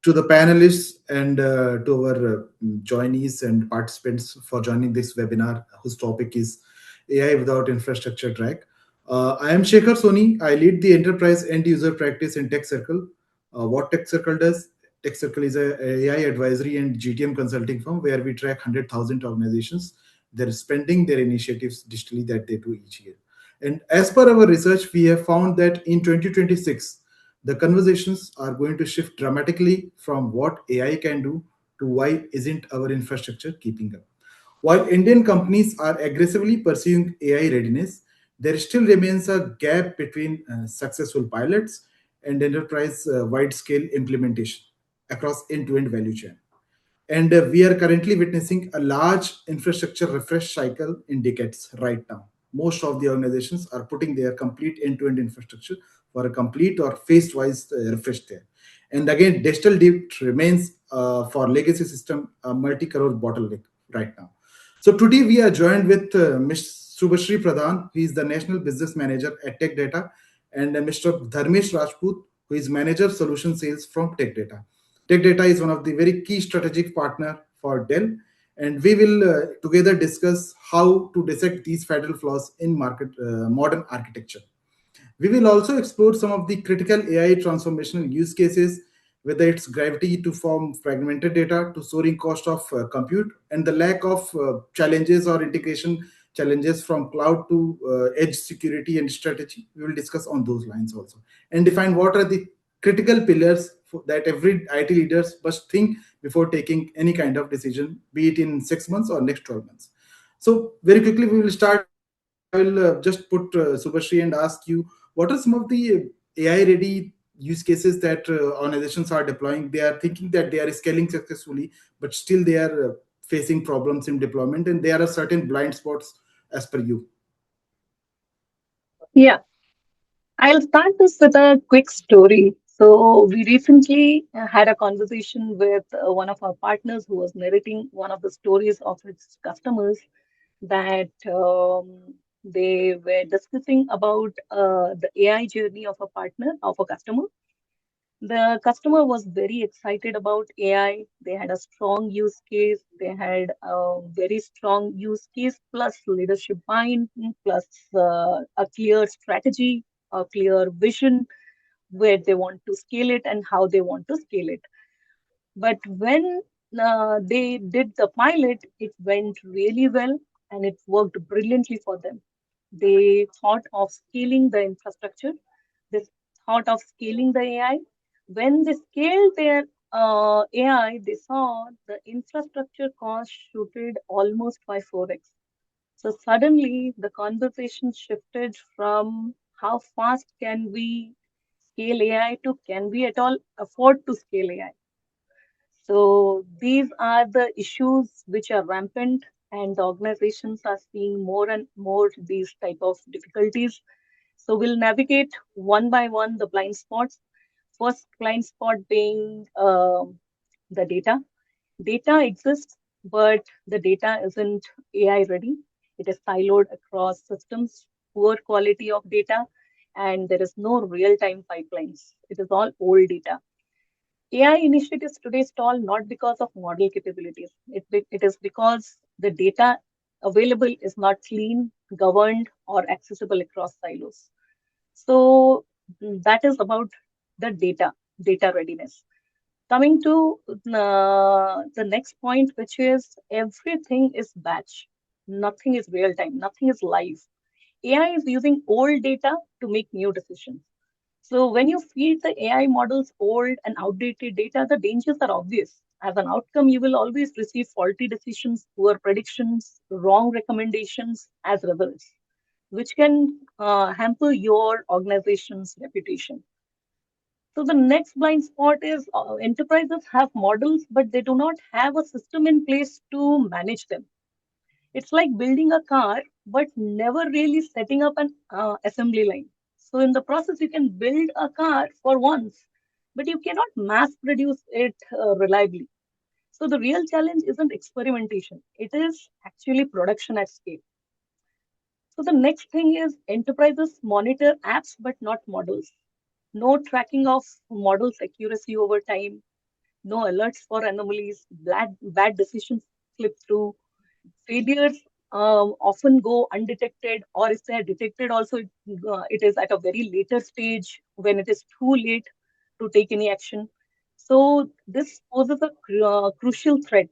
to the panelists and to our joinees and participants for joining this webinar, whose topic is AI without infrastructure drag. I am Shekhar Soni. I lead the enterprise end user practice in TechCircle. What TechCircle does? TechCircle is a AI advisory and GTM consulting firm where we track 100,000 organizations, their spending, their initiatives digitally that they do each year. And as per our research, we have found that in 2026, the conversations are going to shift dramatically from what AI can do to why isn't our infrastructure keeping up. While Indian companies are aggressively pursuing AI readiness, there still remains a gap between successful pilots and enterprise wide scale implementation across end to end value chain. And we are currently witnessing a large infrastructure refresh cycle in decades right now. Most of the organizations are putting their complete end-to-end infrastructure for a complete or phased-wise refresh there. And again, digital debt remains for legacy system a multi-crore bottleneck right now. So today we are joined with Ms. Subhashri Pradhan, who is the National Business Manager at Tech Data, and Mr. Dharmesh Rajput, who is Manager Solution Sales from Tech Data. Tech Data is one of the very key strategic partner for Dell, and we will together discuss how to dissect these fatal flaws in market modern architecture. We will also explore some of the critical AI transformational use cases, whether it's gravity to form fragmented data, to soaring cost of compute, and the lack of challenges or integration challenges from cloud to edge security and strategy. We will discuss on those lines also and define what are the critical pillars that every IT leaders must think before taking any kind of decision, be it in 6 months or next 12 months. So very quickly we will start. I will just put Subhashri and ask you, what are some of the AI ready use cases that organizations are deploying? They are thinking that they are scaling successfully, but still they are facing problems in deployment, and there are certain blind spots as per you. Yeah, I'll start this with a quick story. So, we recently had a conversation with one of our partners who was narrating one of the stories of its customers that they were discussing about the AI journey of a partner, of a customer. The customer was very excited about AI. They had a strong use case. They had a very strong use case plus leadership buy-in, plus a clear strategy, a clear vision where they want to scale it and how they want to scale it. But when they did the pilot, it went really well and it worked brilliantly for them. They thought of scaling the infrastructure, they thought of scaling the AI. When they scaled their AI, they saw the infrastructure cost shooted almost by 4x. So suddenly the conversation shifted from how fast can we scale AI to can we at all afford to scale AI? So these are the issues which are rampant, and the organizations are seeing more and more these type of difficulties. So we'll navigate one by one the blind spots. First blind spot being the data. Data exists, but the data isn't AI ready. It is siloed across systems, poor quality of data, and there is no real-time pipelines. It is all old data. AI initiatives today stall not because of model capabilities. It is because the data available is not clean, governed, or accessible across silos. So that is about the data readiness. Coming to the next point, which is everything is batch. Nothing is real time. Nothing is live. AI is using old data to make new decisions. So when you feed the AI models old and outdated data, the dangers are obvious. As an outcome, you will always receive faulty decisions, poor predictions, wrong recommendations as results, which can hamper your organization's reputation. So the next blind spot is enterprises have models, but they do not have a system in place to manage them. It's like building a car, but never really setting up an assembly line. So in the process, you can build a car for once, but you cannot mass produce it reliably. So the real challenge isn't experimentation; it is actually production at scale. So the next thing is enterprises monitor apps but not models. No tracking of models accuracy over time, no alerts for anomalies, bad decisions slip through, failures often go undetected, or if they are detected, also it is at a very later stage when it is too late to take any action. So this poses a crucial threat.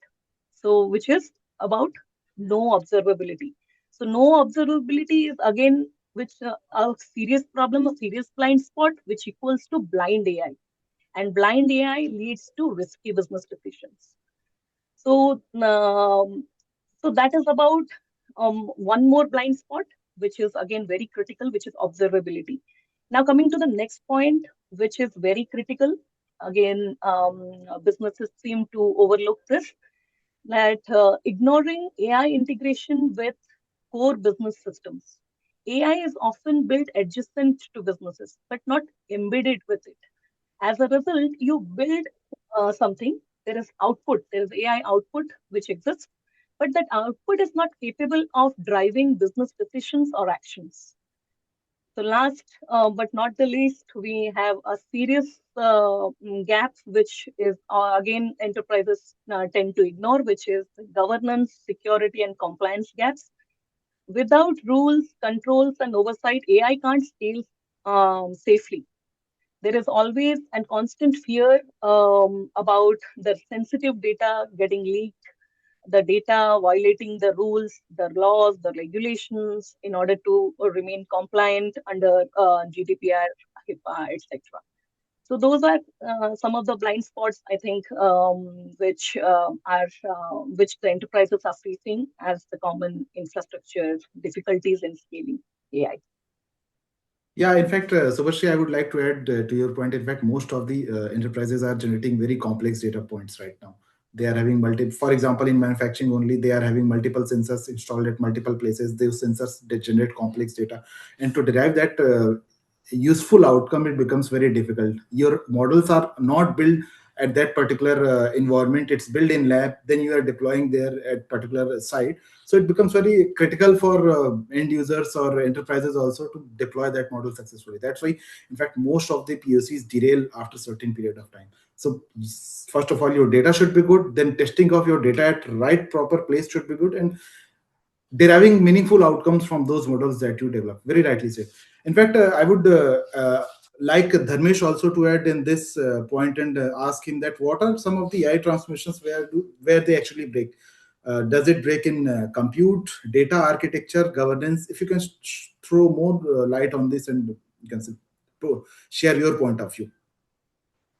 So which is about no observability. So no observability is again which a serious problem, a serious blind spot, which equals to blind AI, and blind AI leads to risky business decisions. So, so that is about one more blind spot, which is again very critical, which is observability. Now, coming to the next point, which is very critical, again, businesses seem to overlook this, that ignoring AI integration with core business systems. AI is often built adjacent to businesses, but not embedded with it. As a result, you build something, there is output, there is AI output which exists, but that output is not capable of driving business decisions or actions. So, last but not the least, we have a serious gap, which is again enterprises tend to ignore, which is governance, security, and compliance gaps. Without rules, controls, and oversight, AI can't scale safely. There is always and constant fear about the sensitive data getting leaked, the data violating the rules, the laws, the regulations in order to remain compliant under GDPR, HIPAA, etc. So those are some of the blind spots I think which the enterprises are facing as the common infrastructure difficulties in scaling AI. Yeah, in fact, Subhashri, I would like to add to your point. In fact, most of the enterprises are generating very complex data points right now. They are having for example, in manufacturing only, they are having multiple sensors installed at multiple places. Those sensors, they generate complex data, and to derive that useful outcome, it becomes very difficult. Your models are not built at that particular environment. It's built in lab. Then you are deploying there at particular site, so it becomes very critical for end users or enterprises also to deploy that model successfully. That's why, in fact, most of the POCs derail after certain period of time. So first of all, your data should be good. Then testing of your data at right proper place should be good, and deriving meaningful outcomes from those models that you develop. Very rightly said. In fact, I would like Dharmesh also to add in this point and ask him that what are some of the AI transformations where they actually break. Does it break in compute, data architecture, governance? If you can throw more light on this, and you can share your point of view.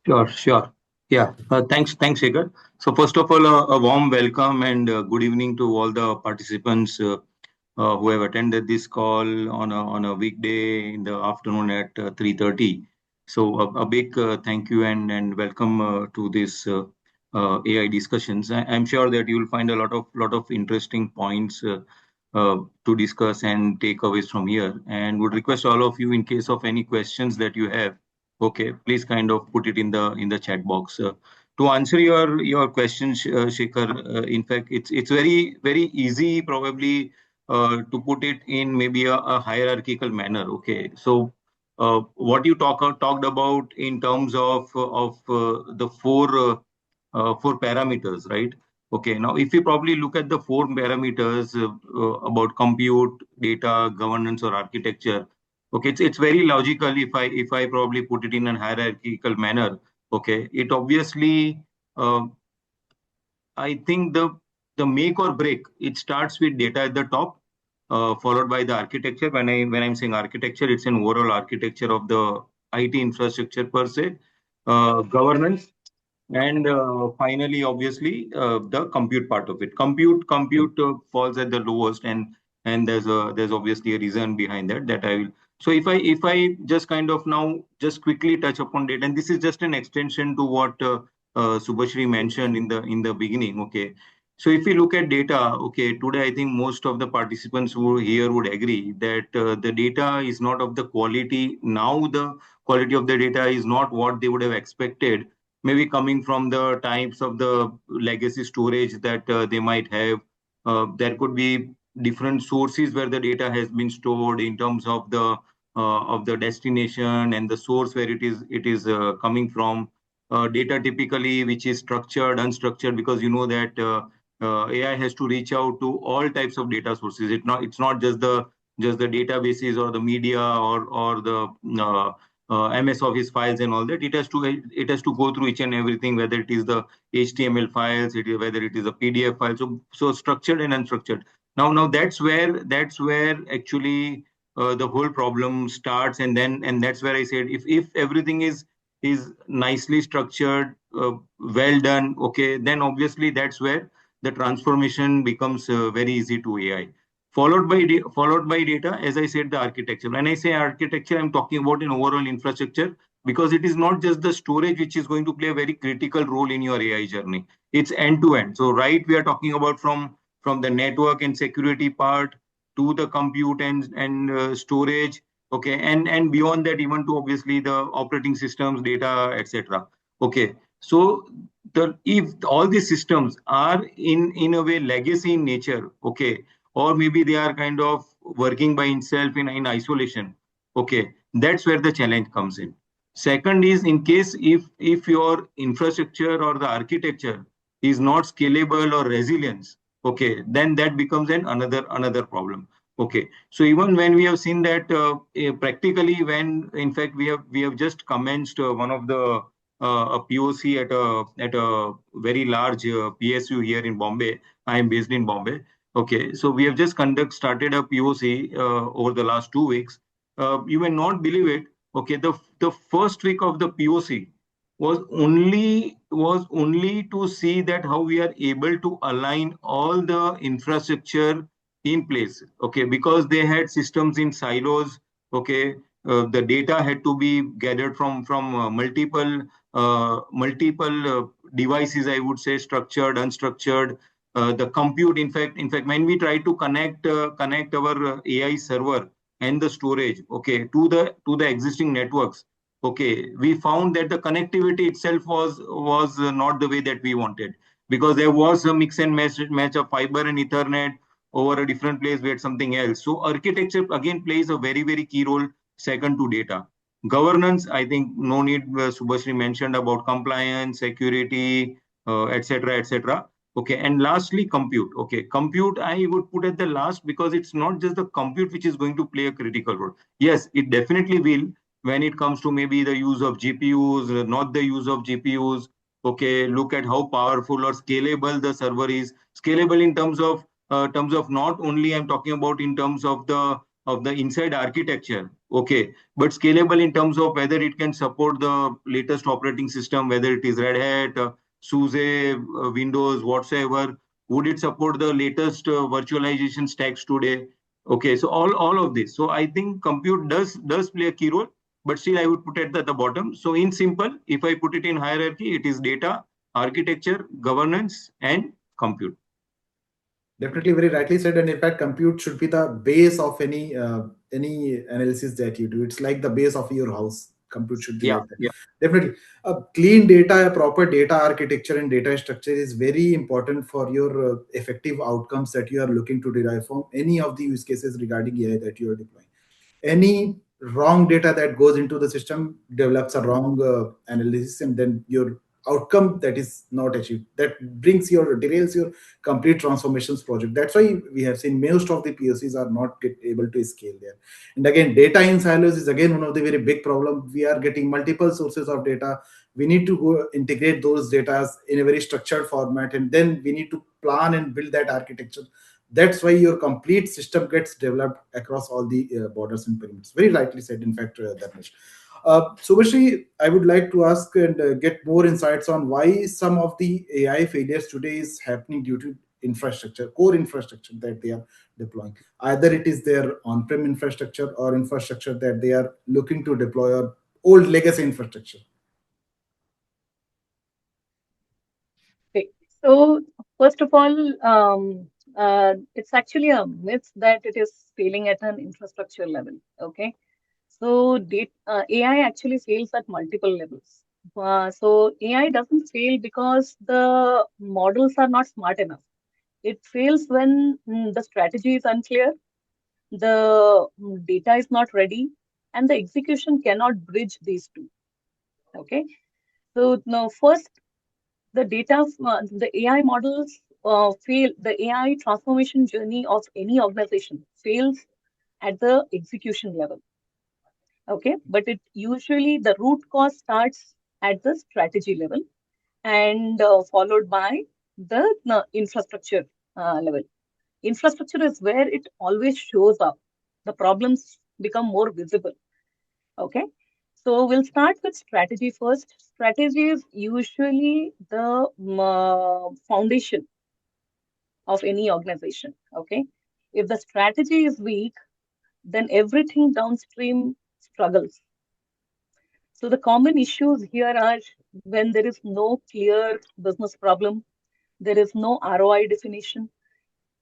Sure, sure. Yeah, thanks, Shekhar. So first of all, a warm welcome and good evening to all the participants who have attended this call on a weekday in the afternoon at 3:30. So a big thank you and welcome to this AI discussions. I'm sure that you will find a lot of interesting points to discuss and takeaways from here. And would request all of you, in case of any questions that you have, okay, please kind of put it in the chat box. To answer your question, Shekhar, in fact, it's very easy probably to put it in maybe a hierarchical manner. Okay, so what you talked about in terms of the four parameters, right? Okay, now if you probably look at the four parameters about compute, data, governance, or architecture. Okay, it's very logical if I probably put it in a hierarchical manner. Okay, it obviously uh, I think the make or break, it starts with data at the top, followed by the architecture. When I'm saying architecture, it's an overall architecture of the IT infrastructure per se, governance, and finally, obviously, the compute part of it. Compute falls at the lowest, and there's obviously a reason behind that that I will. So if I just kind of now just quickly touch upon data, and this is just an extension to what Subhashri mentioned in the beginning. Okay, so if you look at data, okay, today I think most of the participants who here would agree that the data is not of the quality. Now the quality of the data is not what they would have expected, maybe coming from the types of the legacy storage that they might have. There could be different sources where the data has been stored in terms of the destination and the source where it is coming from. data typically which is structured, unstructured, because you know that AI has to reach out to all types of data sources. It's not just the databases or the media or the uh, MS Office files and all that. It has to go through each and everything, whether it is the HTML files, whether it is a PDF file. So structured and unstructured. Now that's where actually the whole problem starts, and that's where I said, if everything is nicely structured, well done, okay, then obviously that's where the transformation becomes very easy to AI. Followed by data, as I said, the architecture. When I say architecture, I'm talking about an overall infrastructure, because it is not just the storage which is going to play a very critical role in your AI journey. It's end to end. So right, we are talking about from the network and security part to the compute and storage, okay, and beyond that, even to obviously the operating systems, data, etc. Okay, so the if all these systems are in a way legacy in nature, okay, or maybe they are kind of working by itself in isolation, okay, that's where the challenge comes in. Second is, in case if your infrastructure or the architecture is not scalable or resilience, okay, then that becomes another problem. Okay, so even when we have seen that practically, when in fact we have just commenced one of the a POC at a very large PSU here in Bombay. I am based in Bombay. Okay, so we have just started a POC over the last 2 weeks. You may not believe it. Okay, the first week of the POC was only to see that how we are able to align all the infrastructure in place. Okay, because they had systems in silos. Okay, the data had to be gathered from multiple devices, I would say, structured, unstructured. The compute, in fact, when we try to connect our AI server and the storage, okay, to the existing networks, okay, we found that the connectivity itself was not the way that we wanted, because there was a mix and match of fiber and Ethernet. Over a different place we had something else. So architecture again plays a very key role. Second to data. Governance, I think no need, Subhashri mentioned about compliance, security, etc., etc. Okay, and lastly, compute. Okay, compute I would put at the last, because it's not just the compute which is going to play a critical role. Yes, it definitely will, when it comes to maybe the use of GPUs, not the use of GPUs. Okay, look at how powerful or scalable the server is. Scalable in terms of not only I'm talking about in terms of the inside architecture. Okay, but scalable in terms of whether it can support the latest operating system, whether it is Red Hat, SUSE, Windows, whatsoever. Would it support the latest virtualization stacks today? Okay, so all of this. So I think compute does play a key role, but still I would put it at the bottom. So in simple, if I put it in hierarchy, it is data, architecture, governance, and compute. Definitely, very rightly said. And in fact, compute should be the base of any analysis that you do. It's like the base of your house. Compute should be Yeah, like that. yeah. Definitely, a clean data, a proper data architecture and data structure is very important for your effective outcomes that you are looking to derive from any of the use cases regarding AI that you are deploying. Any wrong data that goes into the system develops a wrong analysis, and then your outcome that is not achieved, that brings your derails your complete transformations project. That's why we have seen most of the POCs are not able to scale there. And again, data in silos is again one of the very big problem. We are getting multiple sources of data. We need to go integrate those data in a very structured format, and then we need to plan and build that architecture. That's why your complete system gets developed across all the borders and perimeters. Very rightly said, in fact, Dharmesh. Subhashi, I would like to ask and get more insights on why some of the AI failures today is happening due to infrastructure, core infrastructure that they are deploying. Either it is their on-prem infrastructure or infrastructure that they are looking to deploy, or old legacy infrastructure. Okay. So, first of all, it's actually a myth that it is failing at an infrastructure level. Okay. So, AI actually fails at multiple levels. So, AI doesn't fail because the models are not smart enough. It fails when the strategy is unclear, the data is not ready, and the execution cannot bridge these two. Okay. So now, first, the AI models fail. The AI transformation journey of any organization fails at the execution level. Okay, but it usually the root cause starts at the strategy level and followed by the infrastructure level. Infrastructure is where it always shows up. The problems become more visible. Okay. So we'll start with strategy first. Strategy is usually the foundation of any organization. Okay. If the strategy is weak, then everything downstream struggles. So the common issues here are when there is no clear business problem, there is no ROI definition,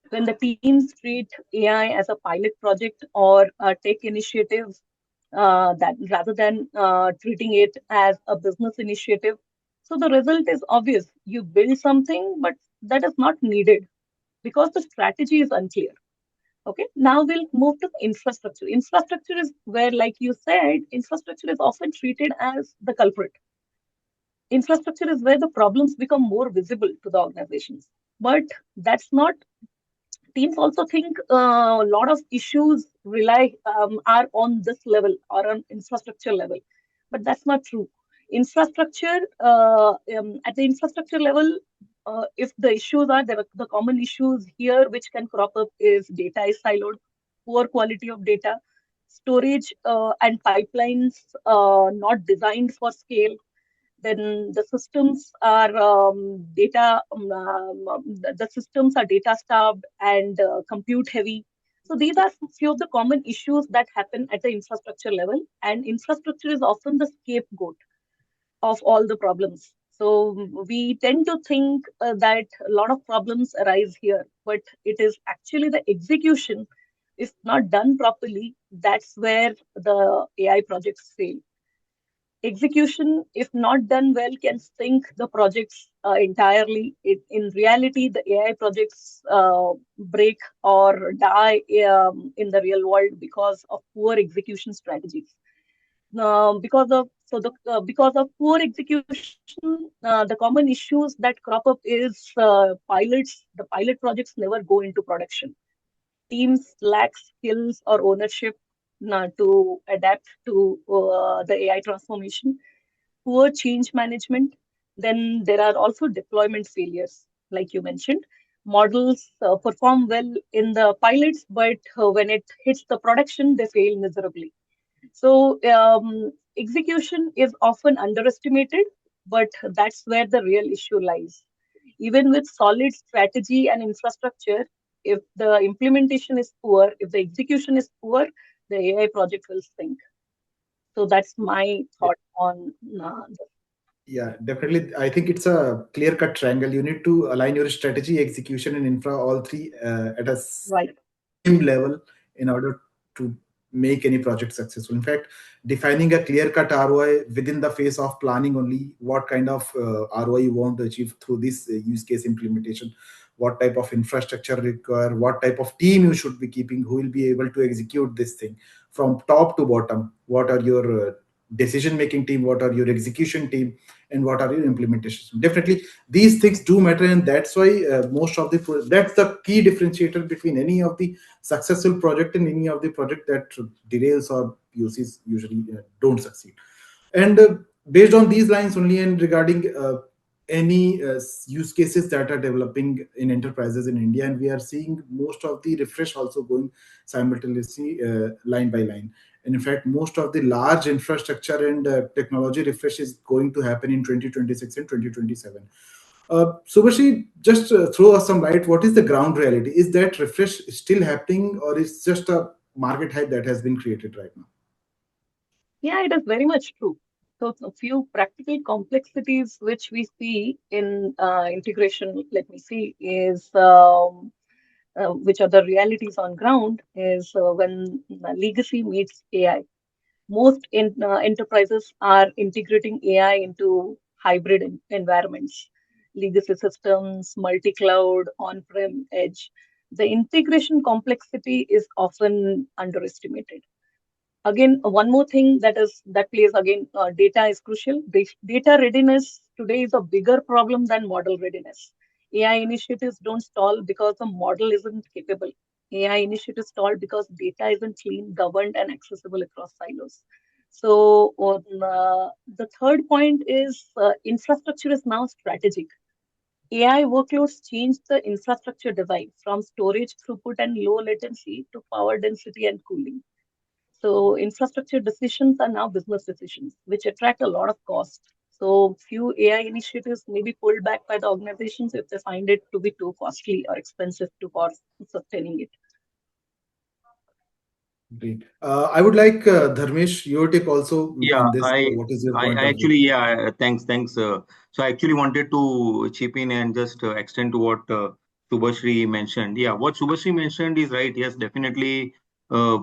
when the teams treat AI as a pilot project or a tech initiative that rather than treating it as a business initiative. So the result is obvious. You build something, but that is not needed because the strategy is unclear. Okay, now we'll move to infrastructure. Infrastructure is where, like you said, infrastructure is often treated as the culprit. Infrastructure is where the problems become more visible to the organizations. But that's not teams also think a lot of issues rely are on this level or on infrastructure level, but that's not true. Infrastructure at the infrastructure level, if the issues are there, the common issues here which can crop up is data is siloed, poor quality of data, storage and pipelines not designed for scale, then the systems are the systems are data starved and compute heavy. So these are few of the common issues that happen at the infrastructure level, and infrastructure is often the scapegoat of all the problems. So we tend to think that a lot of problems arise here, but it is actually the execution, if not done properly, that's where the AI projects fail. Execution, if not done well, can sink the projects entirely. In reality, the AI projects break or die in the real world because of poor execution strategies. Because of poor execution, the common issues that crop up is pilots. The pilot projects never go into production. Teams lack skills or ownership to adapt to the AI transformation, poor change management. Then there are also deployment failures, like you mentioned. Models perform well in the pilots, but when it hits the production, they fail miserably. So execution is often underestimated, but that's where the real issue lies. Even with solid strategy and infrastructure, if the implementation is poor, if the execution is poor, the AI project will sink. So that's my Yeah, thought on this. yeah, definitely. I think it's a clear-cut triangle. You need to align your strategy, execution, and infra all three at a Right. same level in order to make any project successful. In fact, defining a clear-cut ROI within the phase of planning only, what kind of ROI you want to achieve through this use case implementation, what type of infrastructure require, what type of team you should be keeping, who will be able to execute this thing from top to bottom. What are your decision making team, what are your execution team, and what are your implementation. Definitely these things do matter, and that's why most of the that's the key differentiator between any of the successful project and any of the project that derails or POCs usually don't succeed. And based on these lines only, and regarding any use cases that are developing in enterprises in India, and we are seeing most of the refresh also going simultaneously, line by line. And in fact, most of the large infrastructure and technology refresh is going to happen in 2026 and 2027. Subhashi, just throw us some light. What is the ground reality? Is that refresh still happening, or is just a market hype that has been created right now? Yeah, it is very much true. So a few practical complexities which we see in integration, let me see, is which are the realities on ground is when legacy meets AI. Most enterprises are integrating AI into hybrid environments, legacy systems, multi-cloud, on-prem, edge. The integration complexity is often underestimated. Again, one more thing that plays again, data is crucial. Data readiness today is a bigger problem than model readiness. AI initiatives don't stall because the model isn't capable. AI initiatives stall because data isn't clean, governed, and accessible across silos. So, the third point is infrastructure is now strategic. AI workloads change the infrastructure design from storage throughput and low latency to power density and cooling. So infrastructure decisions are now business decisions, which attract a lot of cost. So few AI initiatives may be pulled back by the organizations if they find it to be too costly or expensive to for sustaining it. Great. I would like Dharmesh, your take also Yeah, on this. What is your point I of view? actually, yeah, thanks. So I actually wanted to chip in and just extend to what Subhashri mentioned. Yeah, what Subhashri mentioned is right. Yes, definitely. Uh,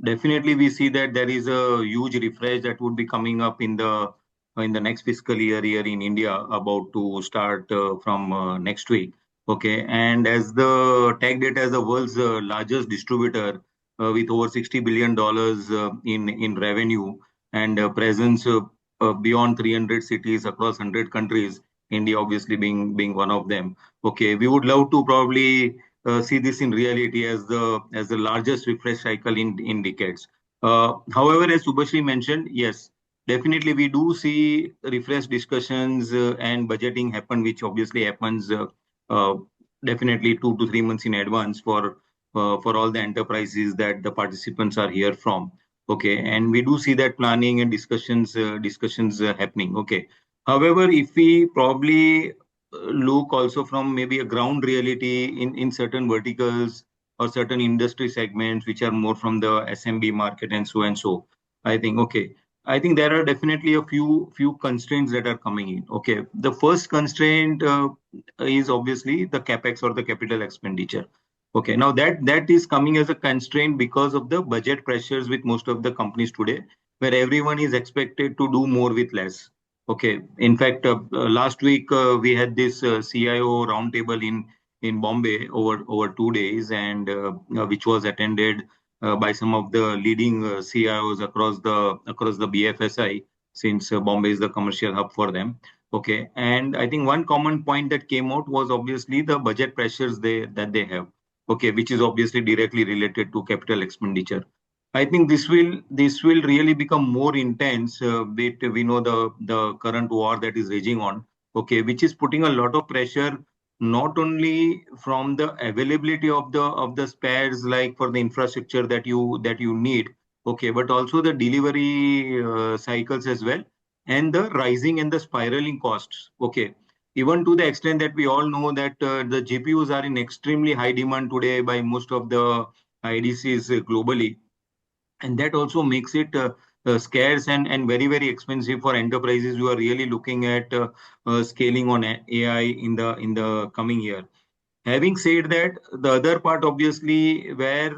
Definitely, we see that there is a huge refresh that would be coming up in the next fiscal year in India, about to start from next week. Okay, and as the Tech Data as the world's largest distributor with over $60 billion in revenue and presence beyond 300 cities across 100 countries, India obviously being one of them. Okay, we would love to probably see this in reality as the largest refresh cycle in decades. However, as Subhashri mentioned, yes, definitely we do see refresh discussions and budgeting happen, which obviously happens uh, definitely 2 to 3 months in advance for all the enterprises that the participants are here from. Okay, and we do see that planning and discussions happening. Okay, however, if we probably look also from maybe a ground reality in certain verticals or certain industry segments which are more from the SMB market and so. I think okay. I think there are definitely a few constraints that are coming in. Okay, the first constraint is obviously the capex or the capital expenditure. Okay, now that is coming as a constraint because of the budget pressures with most of the companies today, where everyone is expected to do more with less. Okay. In fact, last week we had this CIO roundtable in Bombay over 2 days, and which was attended by some of the leading CIOs across the BFSI, since Bombay is the commercial hub for them. Okay, and I think one common point that came out was obviously the budget pressures they have. Okay, which is obviously directly related to capital expenditure. I think this will really become more intense. We know the current war that is raging on. Okay, which is putting a lot of pressure not only from the availability of the spares, like for the infrastructure that you need. Okay, but also the delivery cycles as well, and the rising and the spiraling costs. Okay, even to the extent that we all know that the GPUs are in extremely high demand today by most of the IDCs globally, and that also makes it scarce and very expensive for enterprises who are really looking at scaling on AI in the coming year. Having said that, the other part obviously where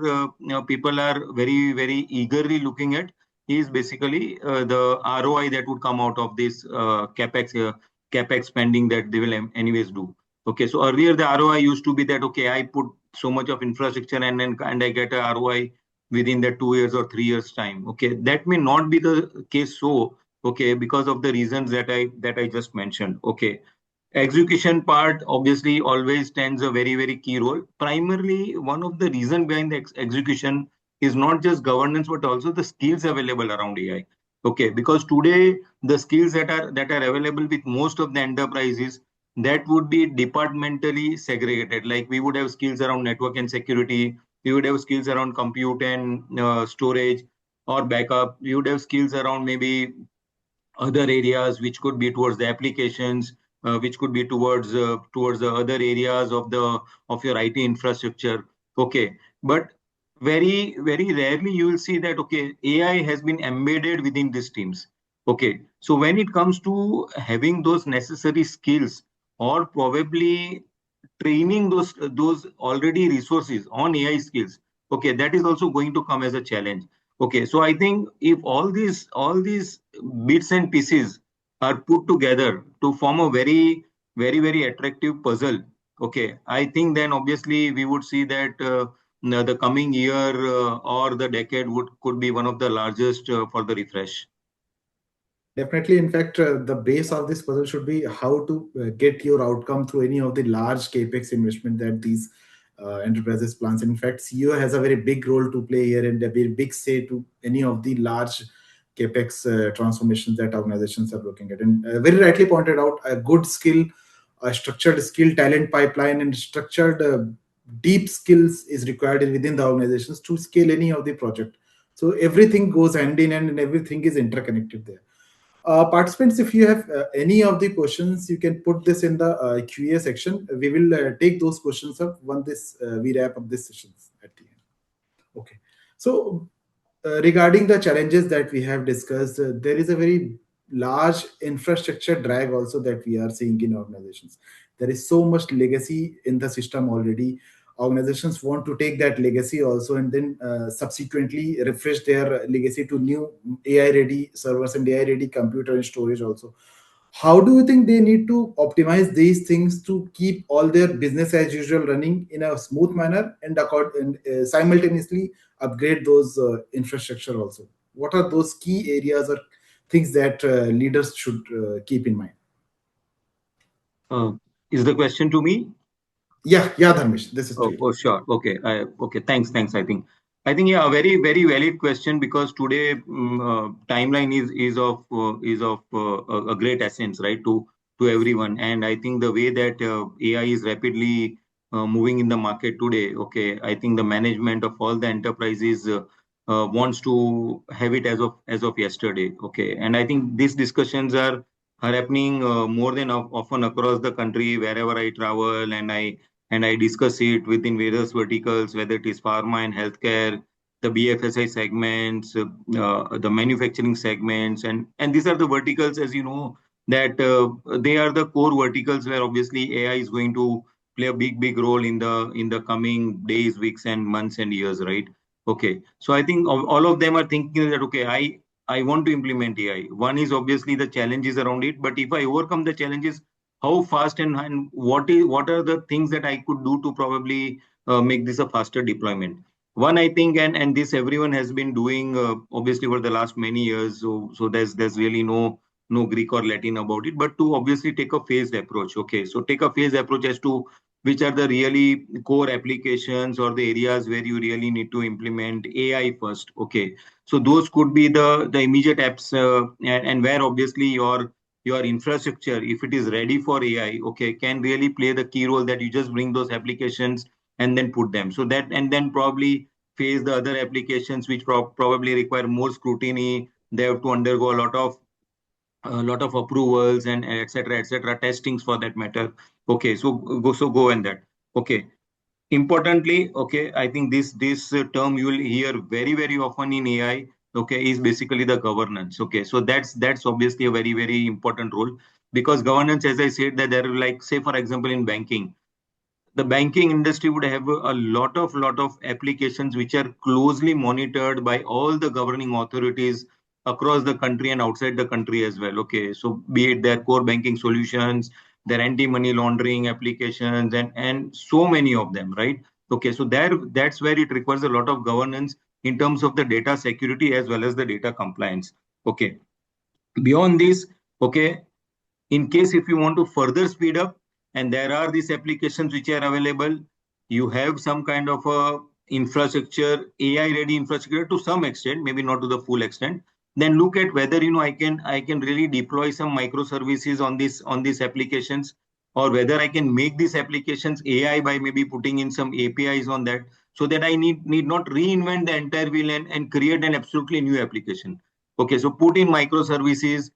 people are very eagerly looking at is basically the ROI that would come out of this capex spending that they will anyways do. Okay, so earlier the ROI used to be that okay, I put so much of infrastructure and I get a ROI within the 2 years or 3 years time. Okay, that may not be the case so. Okay, because of the reasons that I just mentioned. Okay, execution part obviously always tends a very key role. Primarily, one of the reason behind the execution is not just governance but also the skills available around AI. Okay, because today the skills that are available with most of the enterprises, that would be departmentally segregated. Like we would have skills around network and security, we would have skills around compute and storage or backup, we would have skills around maybe other areas which could be towards the applications, which could be towards the other areas of your IT infrastructure. Okay, but very rarely you will see that okay, AI has been embedded within these teams. Okay, so when it comes to having those necessary skills, or probably training those already resources on AI skills, okay, that is also going to come as a challenge. Okay, so I think if all these bits and pieces are put together to form a very attractive puzzle, okay, I think then obviously we would see that the coming year or the decade would could be one of the largest for the refresh. Definitely, in fact, the base of this puzzle should be how to get your outcome through any of the large capex investment that these enterprises plans. In fact, CEO has a very big role to play here and a very big say to any of the large capex transformations that organizations are looking at. And very rightly pointed out, a good skill, a structured skill talent pipeline, and structured deep skills is required within the organizations to scale any of the project. So everything goes hand in hand and everything is interconnected there. Participants, if you have any of the questions, you can put this in the QA section. We will take those questions up when this we wrap up this sessions at the end. Okay. So, regarding the challenges that we have discussed, there is a very large infrastructure drag also that we are seeing in organizations. There is so much legacy in the system already. Organizations want to take that legacy also and then subsequently refresh their legacy to new AI ready servers and AI ready computer and storage also. How do you think they need to optimize these things to keep all their business as usual running in a smooth manner and, simultaneously upgrade those infrastructure also? What are those key areas or things that leaders should keep in mind? Uh, is the question to me? Yeah, yeah, Dharmesh, this is to Oh, you. oh, sure. Okay. Okay. Thanks. I think yeah, a very very valid question because today timeline is of a great essence, right, to everyone. And I think the way that AI is rapidly moving in the market today. Okay, I think the management of all the enterprises wants to have it as of yesterday. Okay, and I think these discussions are happening more than often across the country wherever I travel, and I discuss it within various verticals, whether it is pharma and healthcare, the BFSI segments, the manufacturing segments, and these are the verticals, as you know, that they are the core verticals where obviously AI is going to play a big role in the coming days, weeks, and months and years, right? Okay, so I think all of them are thinking that okay, I want to implement AI. One is obviously the challenges around it, but if I overcome the challenges, how fast and what are the things that I could do to probably make this a faster deployment. One, I think, and this everyone has been doing obviously over the last many years. So there's really no Greek or Latin about it, but to obviously take a phased approach. Okay, so take a phased approach as to which are the really core applications or the areas where you really need to implement AI first. Okay, so those could be the immediate apps and where obviously your infrastructure, if it is ready for AI, okay, can really play the key role that you just bring those applications and then put them. So that, and then probably face the other applications which probably require more scrutiny. They have to undergo a lot of approvals and etc testings for that matter. Okay, so go and that. Okay, importantly, okay, I think this term you will hear very often in AI, okay, is basically the governance. Okay, so that's obviously a very important role, because governance, as I said, that there are, like, say for example in banking, the banking industry would have a lot of applications which are closely monitored by all the governing authorities across the country and outside the country as well. Okay, so be it their core banking solutions, their anti-money laundering applications, and so many of them, right? Okay, so that's where it requires a lot of governance in terms of the data security as well as the data compliance. Okay, beyond this, okay, in case if you want to further speed up, and there are these applications which are available, you have some kind of a infrastructure, AI ready infrastructure to some extent, maybe not to the full extent, then look at whether I can really deploy some microservices on these applications, or whether I can make these applications AI by maybe putting in some APIs on that, so that I need not reinvent the entire wheel and create an absolutely new application. Okay, so put in microservices,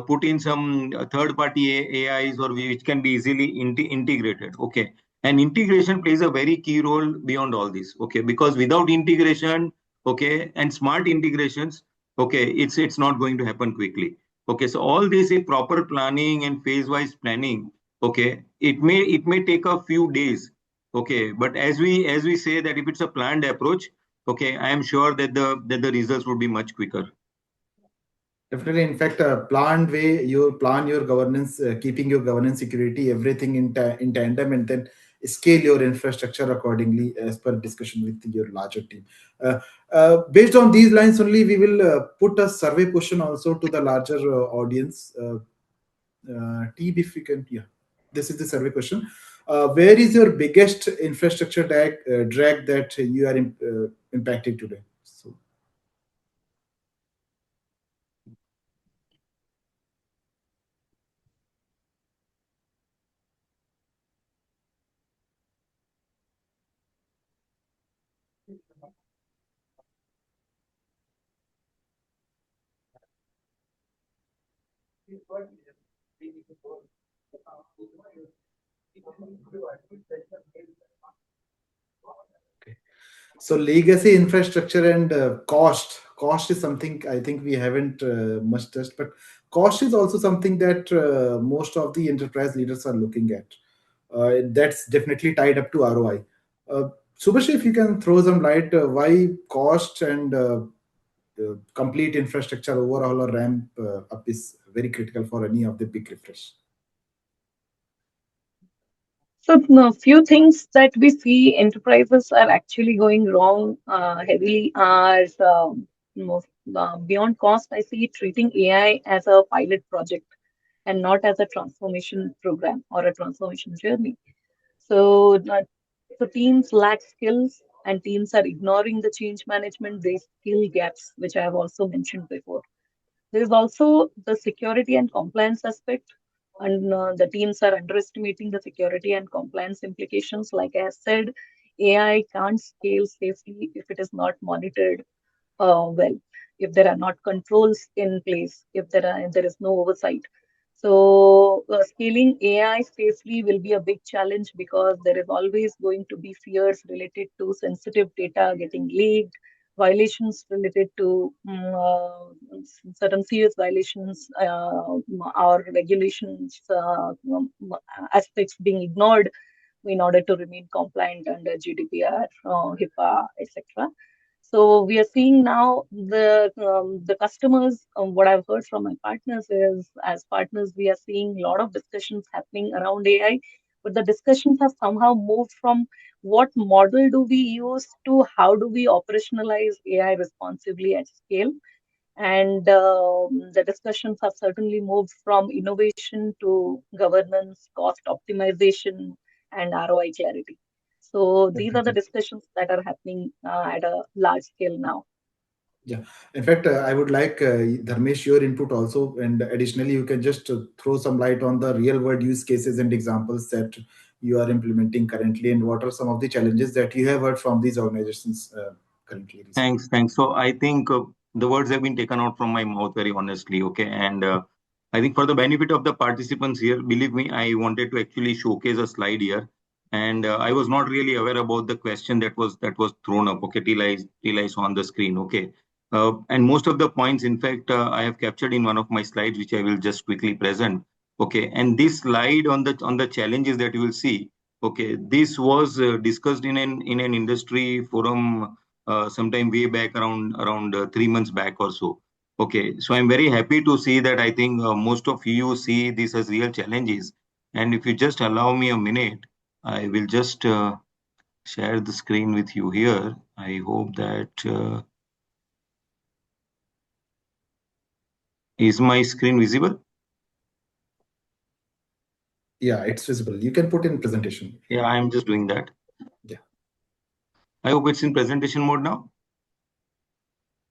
put in some third-party AIs, or which can be easily integrated. Okay, and integration plays a very key role beyond all this. Okay, because without integration, okay, and smart integrations, okay, it's not going to happen quickly. Okay, so all this is proper planning and phase-wise planning. Okay, it may take a few days. Okay, but as we say that if it's a planned approach, okay, I am sure that the results would be much quicker. Definitely, in fact, a planned way you plan your governance, keeping your governance security, everything in tandem, and then scale your infrastructure accordingly as per discussion with your larger team. Uh, Based on these lines only, we will put a survey question also to the larger audience. Team, if you can, yeah, this is the survey question. Where is your biggest infrastructure drag that you are impacting today? So, okay. So legacy infrastructure and cost. Cost is something I think we haven't much touched, but cost is also something that most of the enterprise leaders are looking at. That's definitely tied up to ROI. Subhash, if you can throw some light, why cost and complete infrastructure overhaul or ramp up is very critical for any of the big refresh. So, a few things that we see enterprises are actually going wrong heavily are beyond cost. I see treating AI as a pilot project and not as a transformation program or a transformation journey. So, so teams lack skills and teams are ignoring the change management, they skill gaps, which I have also mentioned before. There is also the security and compliance aspect, and the teams are underestimating the security and compliance implications. Like I said, AI can't scale safely if it is not monitored well, if there are not controls in place, if there is no oversight. So scaling AI safely will be a big challenge because there is always going to be fears related to sensitive data getting leaked, violations related to certain serious violations or regulations aspects being ignored in order to remain compliant under GDPR, HIPAA, etc. So we are seeing now the customers. What I've heard from my partners is, as partners, we are seeing a lot of discussions happening around AI, but the discussions have somehow moved from what model do we use to how do we operationalize AI responsibly at scale. And the discussions have certainly moved from innovation to governance, cost optimization, and ROI clarity. So these are the Definitely. discussions that are happening at a large scale now. Yeah. In fact, I would like Dharmesh your input also, and additionally, you can just throw some light on the real world use cases and examples that you are implementing currently, and what are some of the challenges that you have heard from these organizations currently recently. Thanks. So I think the words have been taken out from my mouth very honestly. Okay, and I think for the benefit of the participants here, believe me, I wanted to actually showcase a slide here, and I was not really aware about the question that was thrown up. Okay, till I saw on the screen. Okay, and most of the points, in fact, I have captured in one of my slides, which I will just quickly present. Okay, and this slide on the challenges that you will see. Okay, this was discussed in an industry forum sometime way back around 3 months back or so. Okay, so I'm very happy to see that I think most of you see this as real challenges. And if you just allow me a minute, I will just share the screen with you here. I hope that is my screen visible? Yeah, it's visible. You can put in presentation. Yeah, I'm just doing that. Yeah. I hope it's in presentation mode now.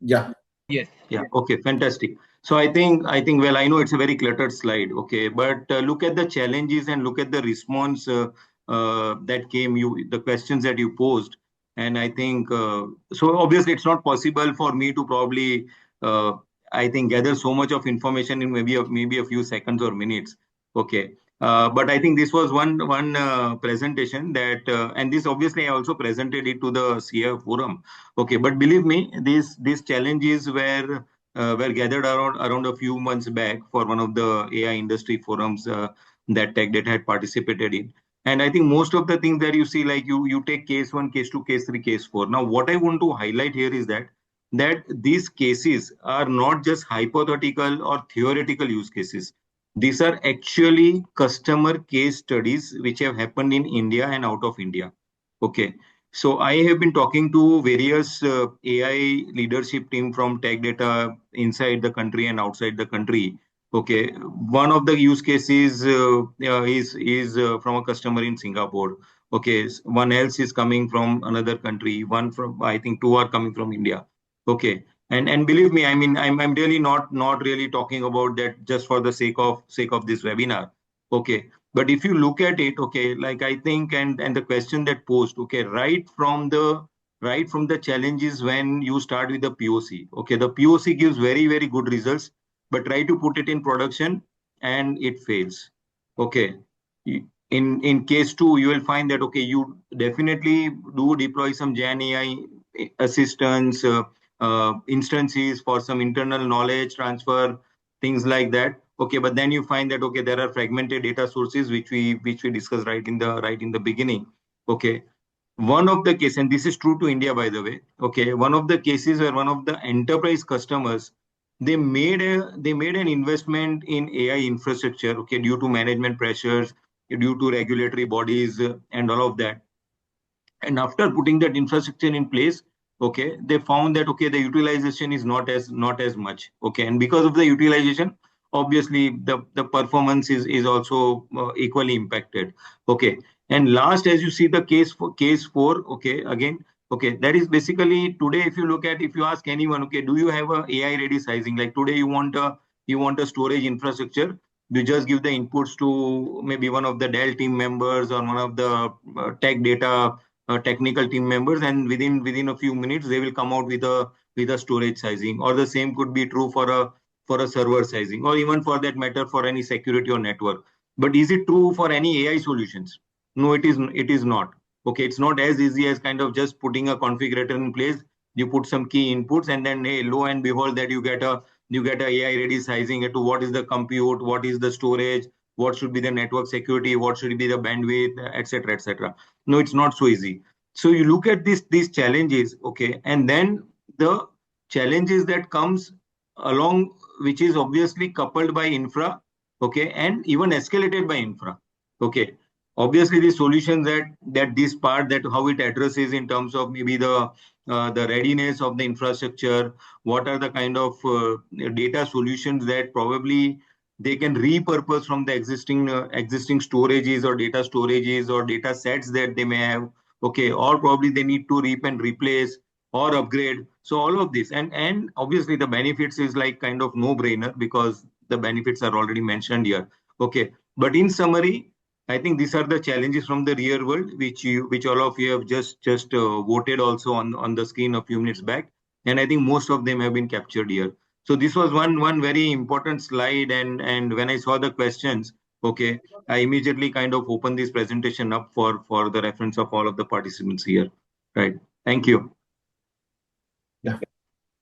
Yeah. Yes. Yeah. Okay. Fantastic. So I think well, I know it's a very cluttered slide. Okay, but look at the challenges and look at the response that came. The questions that you posed, and I think so. Obviously, it's not possible for me to probably uh, I think gather so much of information in maybe a few seconds or minutes. Okay. But I think this was one presentation that, and this obviously I also presented it to the CA forum. Okay, but believe me, these challenges were gathered around a few months back for one of the AI industry forums that TechData had participated in. And I think most of the things that you see, like you take case one, case two, case three, case four. Now, what I want to highlight here is that these cases are not just hypothetical or theoretical use cases. These are actually customer case studies which have happened in India and out of India. Okay. So I have been talking to various AI leadership team from tech data inside the country and outside the country. Okay, one of the use cases is from a customer in Singapore. Okay, one else is coming from another country. One from, I think two are coming from India. Okay, and believe me, I mean, I'm really not really talking about that just for the sake of this webinar. Okay, but if you look at it, okay, like I think, and the question that posed, okay, right from the challenges when you start with the POC. Okay, the POC gives very good results, but try to put it in production and it fails. Okay, in case two, you will find that okay, you definitely do deploy some Gen AI assistance instances for some internal knowledge transfer, things like that. Okay, but then you find that okay, there are fragmented data sources which we discussed right in the beginning. Okay, one of the case, and this is true to India, by the way. Okay, one of the cases where one of the enterprise customers, they made an investment in AI infrastructure. Okay, due to management pressures, due to regulatory bodies, and all of that. And after putting that infrastructure in place, okay, they found that okay, the utilization is not as much. Okay, and because of the utilization, obviously the performance is also equally impacted. Okay, and last, as you see the case 4, okay, again, okay, that is basically today. If you look at, if you ask anyone, okay, do you have a AI ready sizing, like today you want a storage infrastructure, you just give the inputs to maybe one of the Dell team members or one of the tech data technical team members, and within a few minutes they will come out with a storage sizing. Or the same could be true for a server sizing, or even for that matter for any security or network. But is it true for any AI solutions? No, it is not. Okay, it's not as easy as kind of just putting a configurator in place. You put some key inputs, and then hey, lo and behold, that you get a AI ready sizing to what is the compute, what is the storage, what should be the network security, what should be the bandwidth, etc., etc. No, it's not so easy. So you look at these challenges, okay, and then the challenges that comes along, which is obviously coupled by infra, okay, and even escalated by infra. Okay, obviously the solutions that this part, that how it addresses in terms of maybe the readiness of the infrastructure, what are the kind of data solutions that probably they can repurpose from the existing storages or data storages or data sets that they may have. Okay, or probably they need to reap and replace or upgrade. So all of this, and obviously the benefits is like kind of no brainer because the benefits are already mentioned here. Okay, but in summary, I think these are the challenges from the real world, which all of you have just voted also on the screen a few minutes back, and I think most of them have been captured here. So this was one very important slide, and when I saw the questions, okay, I immediately kind of opened this presentation up for the reference of all of the participants here. Right. Thank you. Yeah.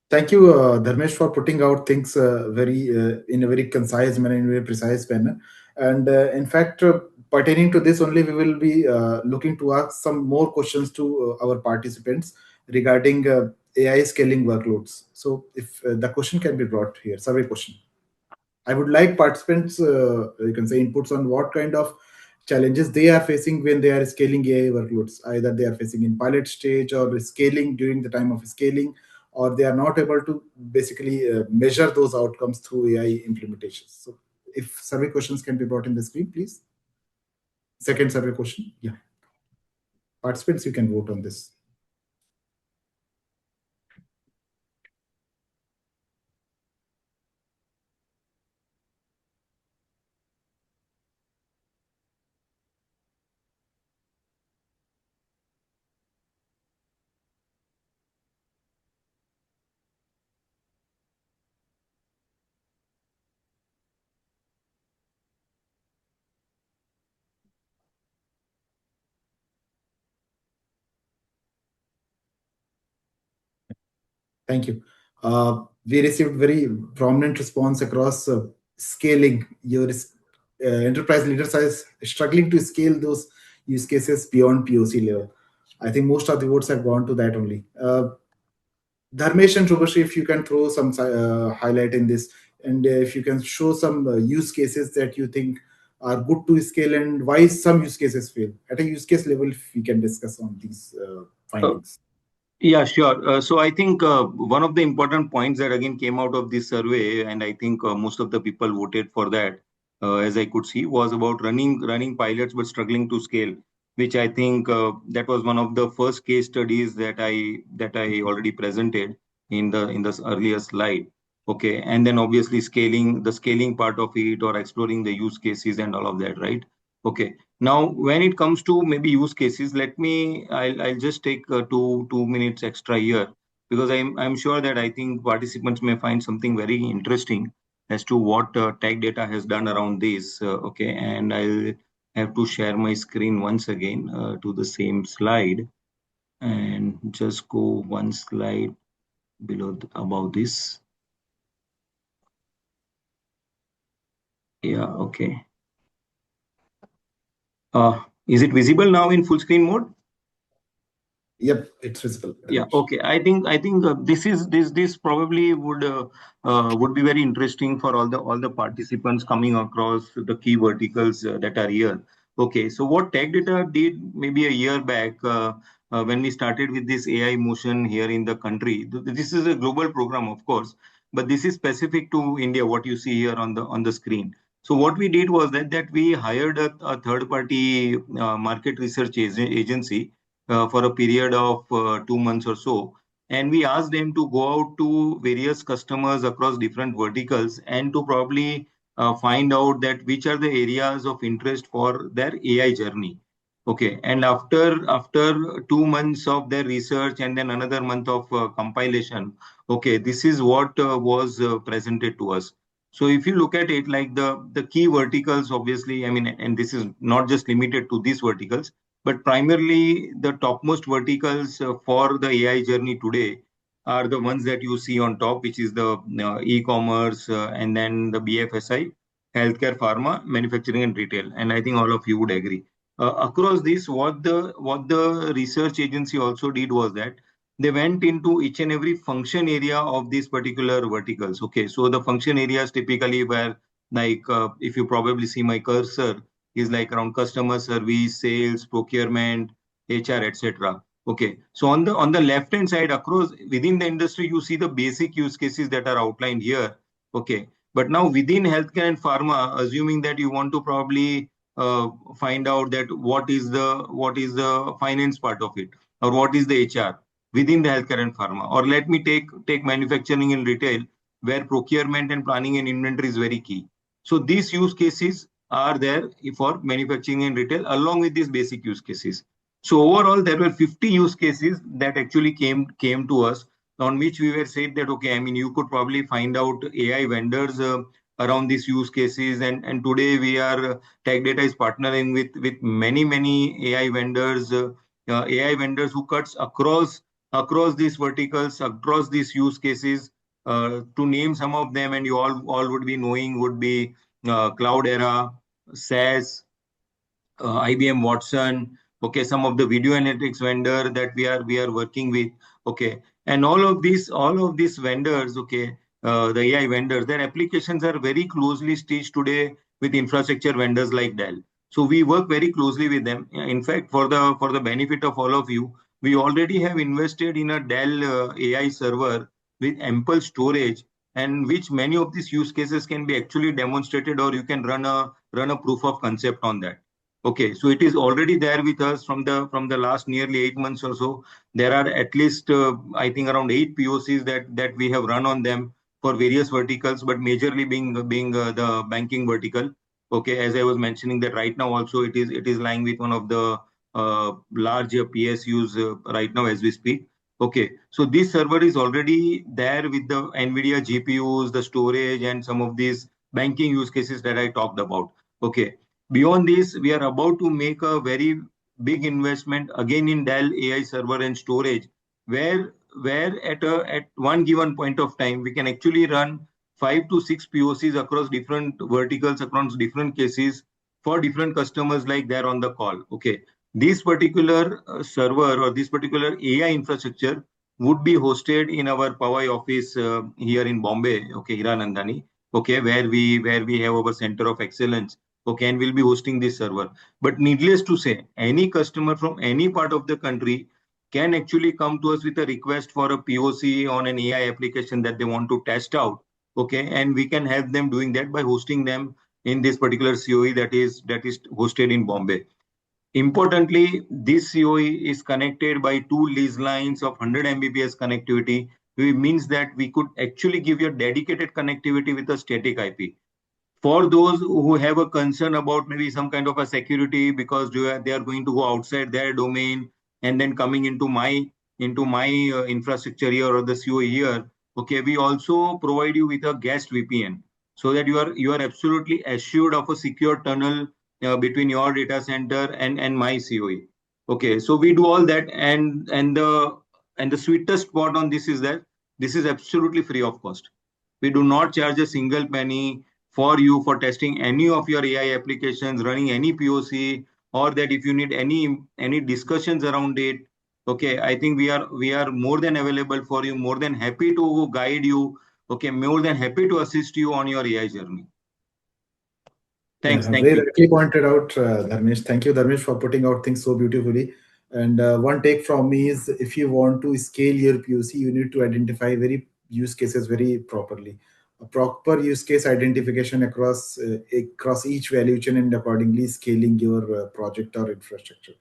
Thank you, Dharmesh, for putting out things very in a very concise manner, in a very precise manner. And in fact, pertaining to this only, we will be looking to ask some more questions to our participants regarding AI scaling workloads. So, if the question can be brought here, survey question. I would like participants, you can say, inputs on what kind of challenges they are facing when they are scaling AI workloads. Either they are facing in pilot stage or scaling during the time of scaling, or they are not able to basically measure those outcomes through AI implementations. So, if survey questions can be brought in the screen, please. Second survey question. Yeah, participants, you can vote on this. Thank you. We received very prominent response across scaling. Your enterprise leaders are struggling to scale those use cases beyond POC level. I think most of the votes have gone to that only. Dharmesh and Shubhashri, if you can throw some highlight in this, and if you can show some use cases that you think are good to scale and why some use cases fail at a use case level, if we can discuss on these Uh, findings. Yeah, sure. So I think one of the important points that again came out of this survey, and I think most of the people voted for that, as I could see, was about running pilots but struggling to scale, which I think that was one of the first case studies that I already presented in the earlier slide. Okay, and then obviously scaling part of it or exploring the use cases and all of that, right? Okay. Now, when it comes to maybe use cases, I'll just take 2 minutes extra here, because I'm sure that I think participants may find something very interesting as to what tech data has done around this. Okay, and I'll have to share my screen once again to the same slide and just go one slide below about this. Yeah, okay. Is it visible now in full screen mode? Yep, it's visible, Yeah, Ramesh. okay. I think this probably would be very interesting for all the participants coming across the key verticals that are here. Okay, so what Tech Data did maybe a year back when we started with this AI motion here in the country. This is a global program, of course, but this is specific to India. What you see here on the screen. So what we did was that we hired a third party market research agency for a period of 2 months or so. And we asked them to go out to various customers across different verticals and to probably find out that which are the areas of interest for their AI journey. Okay, and after 2 months of their research and then another month of compilation, okay, this is what was presented to us. So if you look at it, like the key verticals, obviously, I mean, and this is not just limited to these verticals, but primarily, the topmost verticals for the AI journey today are the ones that you see on top, which is the e-commerce and then the BFSI, healthcare, pharma, manufacturing, and retail. And I think all of you would agree. Across this, what the research agency also did was that they went into each and every function area of these particular verticals. Okay, so the function areas typically were like, if you probably see my cursor, is like around customer service, sales, procurement, HR, etc. Okay, so on the left hand side, across within the industry, you see the basic use cases that are outlined here. Okay, but now within healthcare and pharma, assuming that you want to probably find out that what is the finance part of it, or what is the HR within the healthcare and pharma, or let me take manufacturing and retail, where procurement and planning and inventory is very key. So these use cases are there for manufacturing and retail along with these basic use cases. So overall, there were 50 use cases that actually came to us, on which we were said that, okay, I mean, you could probably find out AI vendors around these use cases, and today we are Tech Data is partnering with many AI vendors, AI vendors who cuts across these verticals, across these use cases. To name some of them, and you all would be knowing, would be Cloudera, SAS, IBM Watson, okay, some of the video analytics vendor that we are working with, okay, and all of these vendors, okay, the AI vendors, their applications are very closely stitched today with infrastructure vendors like Dell. So we work very closely with them. In fact, for the benefit of all of you, we already have invested in a Dell AI server with ample storage, and which many of these use cases can be actually demonstrated, or you can run a proof of concept on that. Okay, so it is already there with us from the last nearly 8 months or so. There are at least I think around 8 POCs that we have run on them for various verticals, but majorly being the banking vertical. Okay, as I was mentioning that right now also it is lying with one of the large PSUs right now as we speak. Okay, so this server is already there with the NVIDIA GPUs, the storage, and some of these banking use cases that I talked about. Okay, beyond this, we are about to make a very big investment again in Dell AI server and storage, where at one given point of time we can actually run 5 to 6 POCs across different verticals, across different cases for different customers like they're on the call. Okay, this particular server or this particular AI infrastructure would be hosted in our Powai office here in Bombay. Okay, Hiranandani. okay, where we have our center of excellence, okay, and we'll be hosting this server. But needless to say, any customer from any part of the country can actually come to us with a request for a POC on an AI application that they want to test out, okay, and we can help them doing that by hosting them in this particular COE that is hosted in Bombay. Importantly, this COE is connected by two lease lines of 100 Mbps connectivity, which means that we could actually give you a dedicated connectivity with a static IP. For those who have a concern about maybe some kind of a security because they are going to go outside their domain and then coming into my infrastructure here or the COE here, okay, we also provide you with a guest VPN so that you are absolutely assured of a secure tunnel between your data center and my COE. Okay, so we do all that, and the sweetest part on this is that this is absolutely free of cost. We do not charge a single penny for you for testing any of your AI applications, running any POC, or that if you need any discussions around it, okay, I think we are more than available for you, more than happy to guide you, okay, more than happy to assist you on your AI journey. Thanks, Yeah, thank very you. rightly pointed out, Dharmesh. Thank you, Dharmesh, for putting out things so beautifully. And one take from me is, if you want to scale your POC, you need to identify very use cases very properly. A proper use case identification across each value chain, and accordingly scaling your project or infrastructure.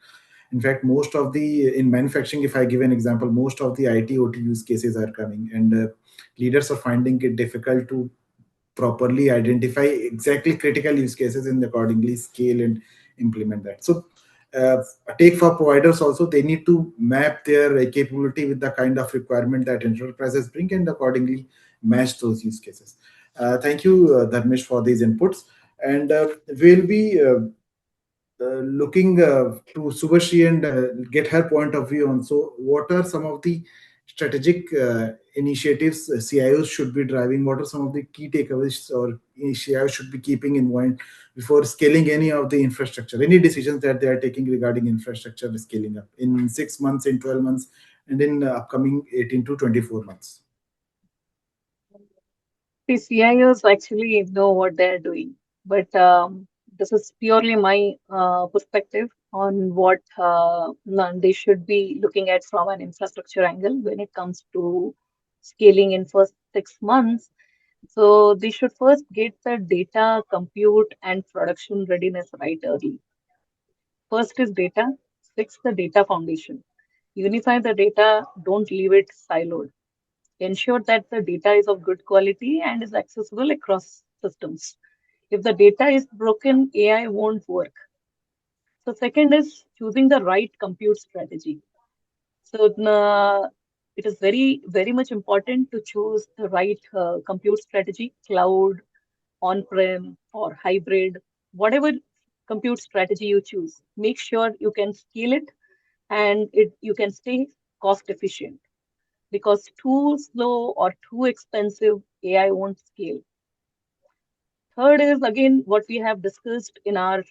In fact, most of the in manufacturing, if I give an example, most of the IT OT use cases are coming, and leaders are finding it difficult to properly identify exactly critical use cases and accordingly scale and implement that. So uh, take for providers also, they need to map their capability with the kind of requirement that enterprises bring and accordingly match those use cases. Thank you, Dharmesh, for these inputs. And we'll be looking to Subhashi and get her point of view on. So, what are some of the strategic initiatives CIOs should be driving? What are some of the key takeaways or CIOs should be keeping in mind before scaling any of the infrastructure? Any decisions that they are taking regarding infrastructure scaling up in 6 months, in 12 months, and in upcoming 18 to 24 months? The CIOs actually know what they're doing, but this is purely my perspective on what they should be looking at from an infrastructure angle when it comes to scaling in first 6 months. So they should first get the data, compute, and production readiness right early. First is data, fix the data foundation. Unify the data, don't leave it siloed. Ensure that the data is of good quality and is accessible across systems. If the data is broken, AI won't work. So, second is choosing the right compute strategy. So, it is very, very much important to choose the right compute strategy, cloud, on prem, or hybrid, whatever compute strategy you choose. Make sure you can scale it and you can stay cost efficient, because too slow or too expensive, AI won't scale. Third is again what we have discussed in our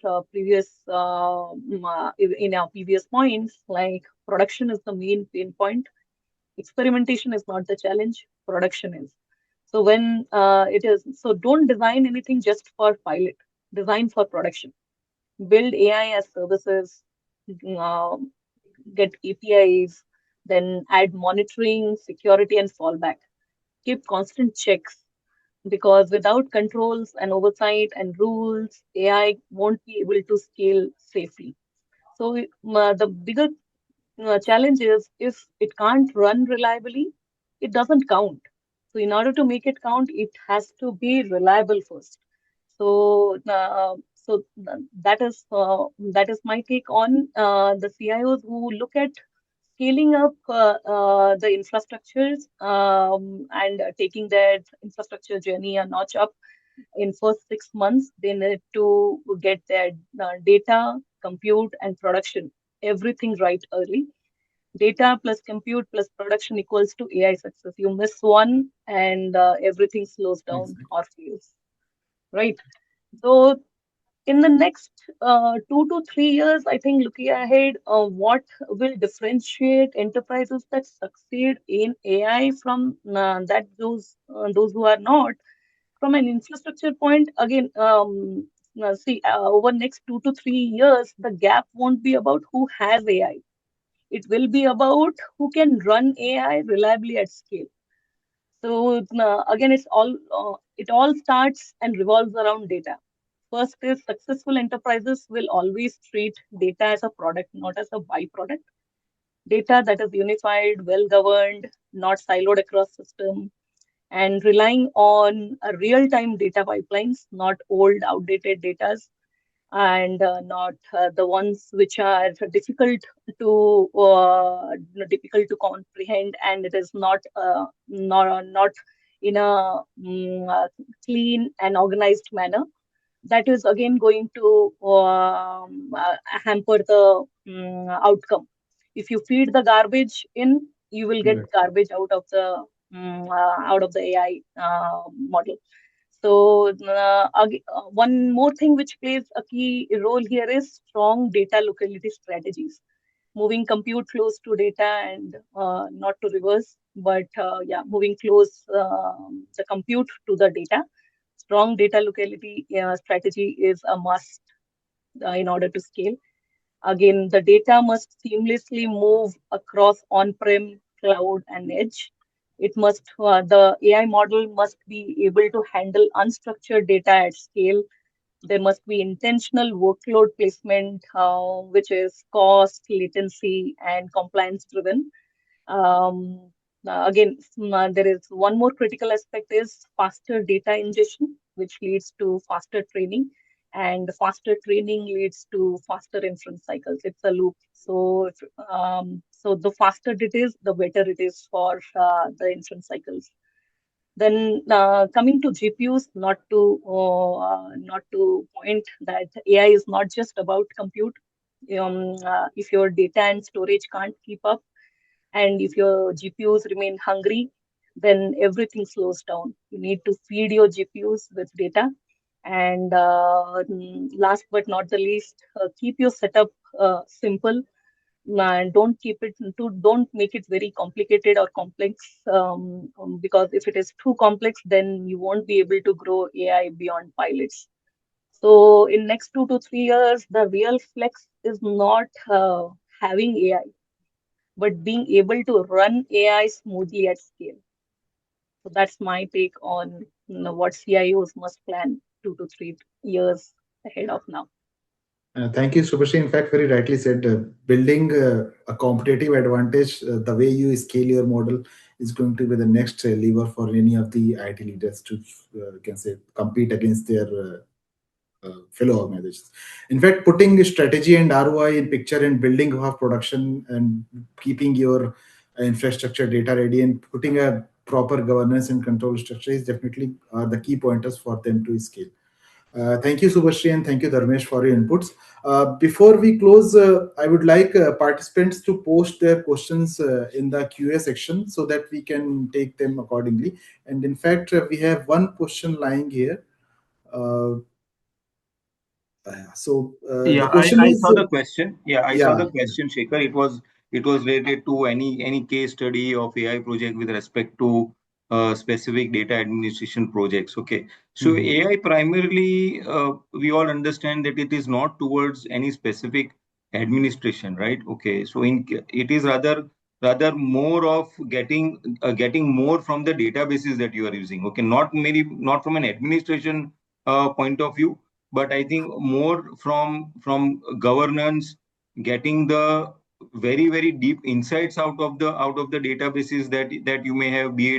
in our previous points, like production is the main pain point. Experimentation is not the challenge, production is. So when it is, so don't design anything just for pilot, design for production. Build AI as services, uh, get APIs, then add monitoring, security, and fallback. Keep constant checks, because without controls and oversight and rules, AI won't be able to scale safely. So the bigger challenge is, if it can't run reliably, it doesn't count. So in order to make it count, it has to be reliable first. That is my take on the CIOs who look at scaling up the infrastructures and taking their infrastructure journey a notch up. In first 6 months, they need to get their data, compute, and production, everything right early. Data plus compute plus production equals to AI success. You miss one and everything slows down Exactly. or fails, right? So in the next 2 to 3 years, I think looking ahead, what will differentiate enterprises that succeed in AI from those who are not? from an infrastructure point, again, see, over next 2 to 3 years, the gap won't be about who has AI. It will be about who can run AI reliably at scale. So again, it all starts and revolves around data. First is successful enterprises will always treat data as a product, not as a byproduct. Data that is unified, well governed, not siloed across system, and relying on real-time data pipelines, not old, outdated data, and not the ones which are difficult to comprehend, and it is not in a clean and organized manner. That is again going to hamper the outcome. If you feed the garbage in, you will get Right. garbage out of the AI model. So, one more thing which plays a key role here is strong data locality strategies, moving compute close to data and not to reverse, but yeah, moving close the compute to the data. Strong data locality strategy is a must in order to scale. Again, the data must seamlessly move across on-prem, cloud, and edge. The AI model must be able to handle unstructured data at scale. There must be intentional workload placement, which is cost, latency, and compliance driven. Again, there is one more critical aspect is faster data ingestion, which leads to faster training, and faster training leads to faster inference cycles. It's a loop. So the faster it is, the better it is for the inference cycles. Then coming to GPUs, not to point that AI is not just about compute. If your data and storage can't keep up, and if your GPUs remain hungry, then everything slows down. You need to feed your GPUs with data. And last but not the least, keep your setup simple, and don't make it very complicated or complex, because if it is too complex, then you won't be able to grow AI beyond pilots. So in next 2 to 3 years, the real flex is not having AI, but being able to run AI smoothly at scale. So that's my take on what CIOs must plan 2 to 3 years ahead of now. Thank you, Subhashri. In fact, very rightly said. Building a competitive advantage, the way you scale your model is going to be the next lever for any of the IT leaders to, can say, compete against their fellow organizations. In fact, putting strategy and ROI in picture and building of production and keeping your infrastructure data ready and putting a proper governance and control structure is definitely the key pointers for them to scale. Thank you, Subhashri, and thank you, Dharmesh, for your inputs. Before we close, I would like participants to post their questions in the QA section so that we can take them accordingly. And in fact, we have one question lying here. Uh, the Yeah, question I is, saw the question. Yeah, I saw yeah, the question, Shekhar. It was related to any case study of AI project with respect to specific data administration projects. Okay, so mhm. AI primarily, we all understand that it is not towards any specific administration, right? Okay, so it is rather more of getting more from the databases that you are using. Okay, not from an administration point of view, but I think more from governance, getting the very deep insights out of the databases that you may have, be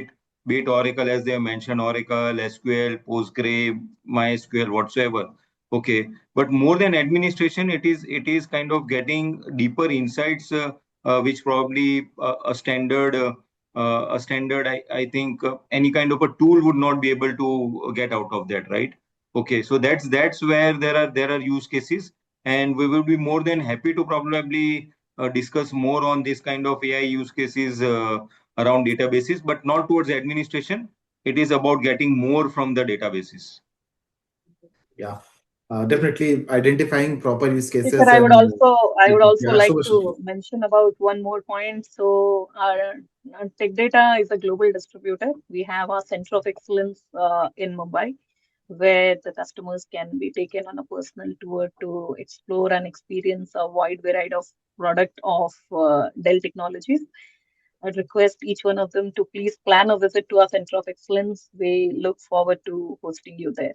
it Oracle, as they have mentioned, Oracle, SQL, Postgre, MySQL, whatsoever. Okay, but more than administration, it is kind of getting deeper insights, which probably a standard, I think, any kind of a tool would not be able to get out of that, right? Okay, so that's where there are use cases, and we will be more than happy to probably discuss more on this kind of AI use cases around databases, but not towards administration. It is about getting more from the databases. Yeah, definitely identifying proper use Yes, cases sir, I would and also I would also yeah, like Subhashri. to mention about one more point. So Tech Data is a global distributor. We have our center of excellence in Mumbai, where the customers can be taken on a personal tour to explore and experience a wide variety of product of Dell Technologies. I'd request each one of them to please plan a visit to our center of excellence. We look forward to hosting you there.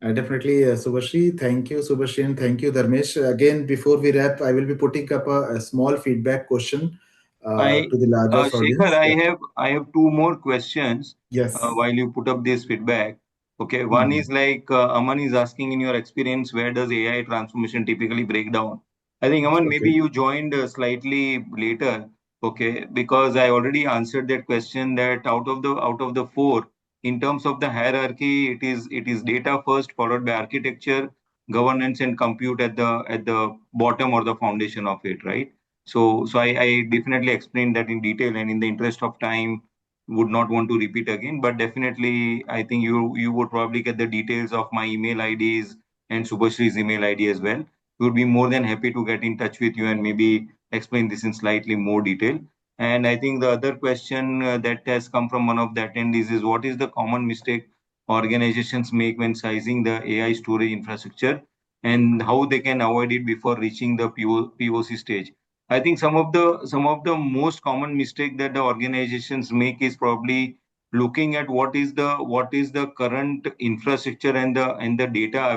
Definitely, Subhashri. Thank you, Subhashri, and thank you, Dharmesh. Again, before we wrap, I will be putting up a small feedback question I, to the larger Shekhar, audience. Yeah. I have two more questions Yes. while you put up this feedback. Okay, one Mhm. is like Aman is asking, in your experience, where does AI transformation typically break down? I think Aman, maybe Okay. you joined slightly later. Okay, because I already answered that question, that out of the four, in terms of the hierarchy, it is data first, followed by architecture, governance, and compute at the bottom or the foundation of it, right? So I definitely explained that in detail, and in the interest of time, would not want to repeat again. But definitely, I think you would probably get the details of my email IDs and Subhashri's email ID as well. We would be more than happy to get in touch with you and maybe explain this in slightly more detail. And I think the other question that has come from one of the attendees is, what is the common mistake organizations make when sizing the AI storage infrastructure, and how they can avoid it before reaching the POC stage? I think some of the most common mistake that the organizations make is probably looking at what is the current infrastructure and the data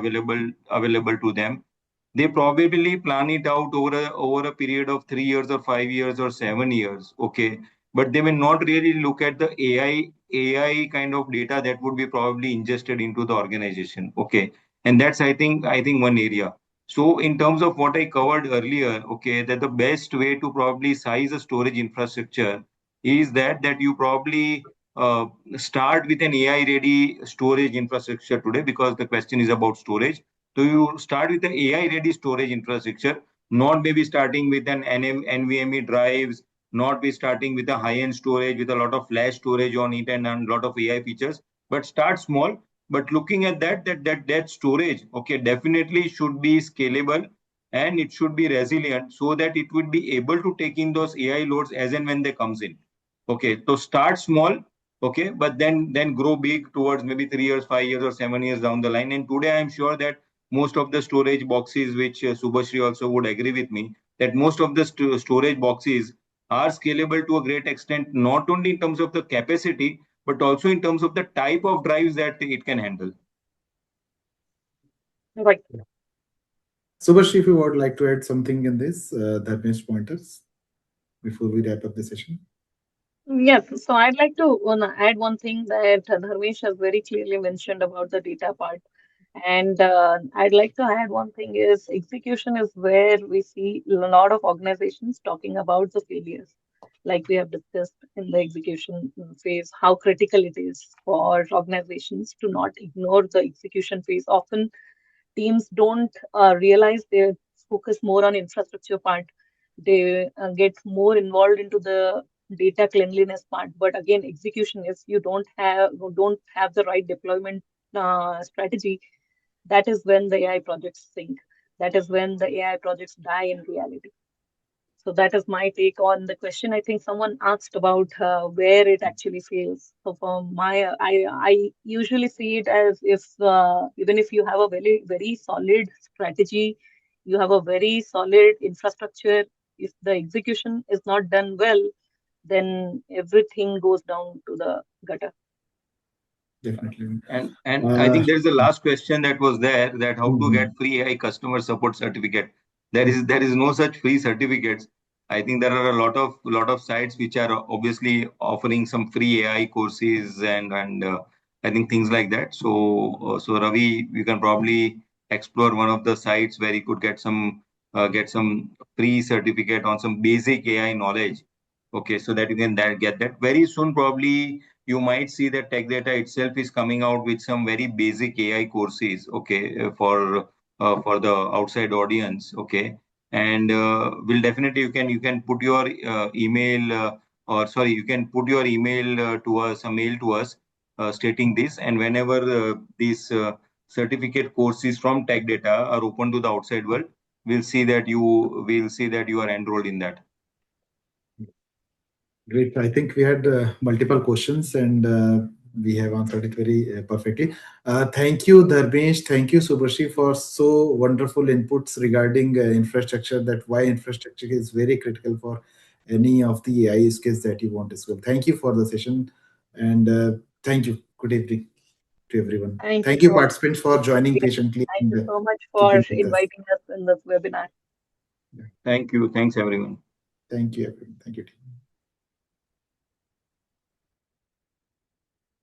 available to them. They probably plan it out over a period of 3 years or 5 years or 7 years. Okay, but they may not really look at the AI kind of data that would be probably ingested into the organization. Okay, and that's I think one area. So in terms of what I covered earlier, okay, that the best way to probably size a storage infrastructure is that you probably start with an AI ready storage infrastructure today, because the question is about storage. So you start with the AI ready storage infrastructure, not maybe starting with an NVMe drives, not be starting with a high end storage with a lot of flash storage on it and a lot of AI features, but start small. But looking at that storage, okay, definitely should be scalable, and it should be resilient, so that it would be able to take in those AI loads as and when they comes in. Okay, so start small, okay, but then grow big towards maybe 3 years, 5 years, or 7 years down the line. And today I'm sure that most of the storage boxes, which Subhashri also would agree with me, that most of the storage boxes are scalable to a great extent, not only in terms of the capacity, but also in terms of the type of drives that it can handle. Right. Subhashri, if you would like to add something in this, Dharmesh pointers before we wrap up the session. Yes, so I'd like to add one thing that Dharmesh has very clearly mentioned about the data part. And I'd like to add one thing is execution is where we see a lot of organizations talking about the failures. Like we have discussed in the execution phase, how critical it is for organizations to not ignore the execution phase. Often teams don't realize they focus more on infrastructure part. They get more involved into the data cleanliness part. But again, execution is you don't have the right deployment strategy. That is when the AI projects sink. That is when the AI projects die in reality. So that is my take on the question. I think someone asked about where it actually fails. So for I usually see it as if even if you have a very solid strategy, you have a very solid infrastructure. If the execution is not done well, then everything goes down to the gutter. Definitely. And I Uh, think there's the last question that was there, that how to get mhm. free AI customer support certificate. There is no such free certificates. I think there are a lot of sites which are obviously offering some free AI courses, and I think things like that. So Ravi, you can probably explore one of the sites where you could get some free certificate on some basic AI knowledge. Okay, so that you can get that very soon. Probably you might see that Tech Data itself is coming out with some very basic AI courses, okay, for the outside audience, okay, and will definitely you can put your email, or sorry, you can put your email to us, a mail to us, stating this, and whenever these certificate courses from Tech Data are open to the outside world, we'll see that you are enrolled in that. Great. I think we had multiple questions, and we have answered it very perfectly. Thank you, Dharmesh. Thank you, Subhashi, for so wonderful inputs regarding infrastructure. That why infrastructure is very critical for any of the AI skills that you want as well. Thank you for the session, and thank you. Good evening to everyone. Thank you Thank you, so much. participants, for joining Yes, patiently thank and you so much for keeping with us. inviting us in this webinar. Yeah. Thank you. Thanks, everyone. Thank you, everyone. Thank you.